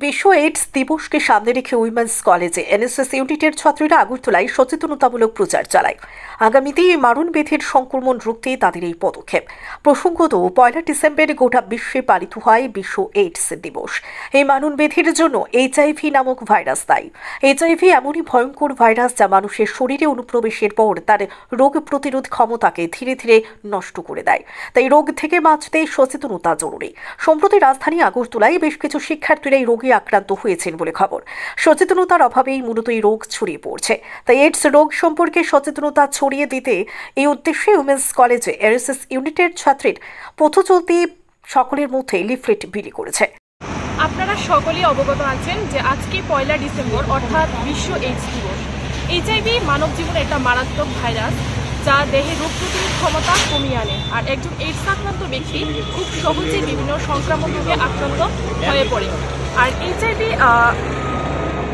বিশ্ব এইডস দিবসকে সামনে রেখে উইমেন্স কলেজে এনএসএস ইউনিটের ছাত্রীরা আগরতলায় সচেতনতামূলক প্রচার চালায়। আগামীতে এই মারণব্যাধির সংক্রমণ রুখতে তাদের এই পদক্ষেপ। প্রসঙ্গত, 1 ডিসেম্বর গোটা বিশ্বে পালিত হয় বিশ্ব এইডস দিবস। এই মারণব্যাধির জন্য HIV নামক ভাইরাস দায়ী। HIV এমনই ভয়ঙ্কর ভাইরাস যা মানুষের শরীরে অনুপ্রবেশের পর তার রোগ প্রতিরোধ ক্ষমতাকে ধীরে ধীরে নষ্ট করে দেয়। তাই রোগ থেকে বাঁচতে সচেতনতা জরুরি। সম্প্রতি রাজধানী আগরতলায় বেশ কিছু শিক্ষার্থীরা এই রোগে আক্রান্ত হয়েছেন বলে খবর। সচেতনতার অভাবেই মূলত এই রোগ ছড়িয়ে পড়ছে। তাই এইডস রোগ সম্পর্কে সচেতনতা ছড়িয়ে দিতে এই উদ্দেশ্যে উইমেন্স কলেজে এনএসএস ইউনিটের ছাত্রীর পথ চলতি সকলের মধ্যে লিফলেট বিলি করেছে। আপনারা সকলেই অবগত আছেন যে আজকে 1 ডিসেম্বর অর্থাৎ বিশ্ব এইডস দিবস। HIV মানব জীবনে একটা মারাত্মক ভাইরাস যা দেহে রোগ প্রতিরোধ ক্ষমতা কমিয়ে আনে, আর একজন এইডস আক্রান্ত ব্যক্তি খুব সহজেই বিভিন্ন সংক্রামক রোগে আক্রান্ত হয়ে পড়ে। আর HIV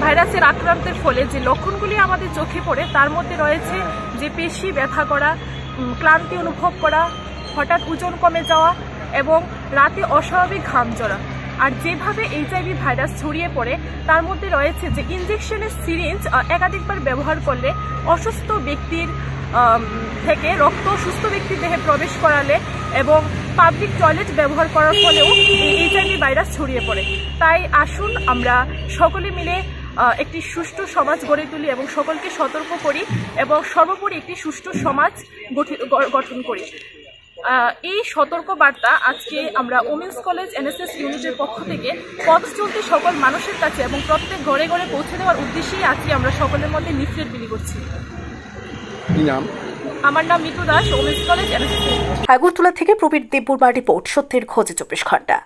ভাইরাসের আক্রান্তের ফলে যে লক্ষণগুলি আমাদের চোখে পড়ে তার মধ্যে রয়েছে যে পেশি ব্যথা করা, ক্লান্তি অনুভব করা, হঠাৎ ওজন কমে যাওয়া এবং রাতে অস্বাভাবিক ঘাম ঝরা। আর যেভাবে HIV ভাইরাস ছড়িয়ে পড়ে তার মধ্যে রয়েছে যে ইনজেকশনের সিরিঞ্জ একাধিকবার ব্যবহার করলে অসুস্থ ব্যক্তির থেকে রক্ত সুস্থ ব্যক্তির দেহে প্রবেশ করালে এবং পাবলিক টয়লেট ব্যবহার করার ফলেও এই HIV ভাইরাস ছড়িয়ে পড়ে। তাই আসুন আমরা সকলে মিলে একটি সুষ্ঠু সমাজ গড়ে তুলি এবং সকলকে সতর্ক করি এবং সর্বোপরি একটি সুষ্ঠু সমাজ গঠন করি। এই সতর্ক বার্তা আজকে আমরা উমেন্স কলেজ এনএসএস ইউনিটের পক্ষ থেকে পথ চলতে সকল মানুষের কাছে এবং প্রত্যেক ঘরে ঘরে পৌঁছে দেওয়ার উদ্দেশ্যেই আজকে আমরা সকলের মধ্যে লিফলেট বিলি করছি। আমার নাম Mitu Das, women's college NSS. Agartala থেকে প্রবীর দেববর্মা রিপোর্ট, সত্যের খোঁজে 24 ঘন্টা।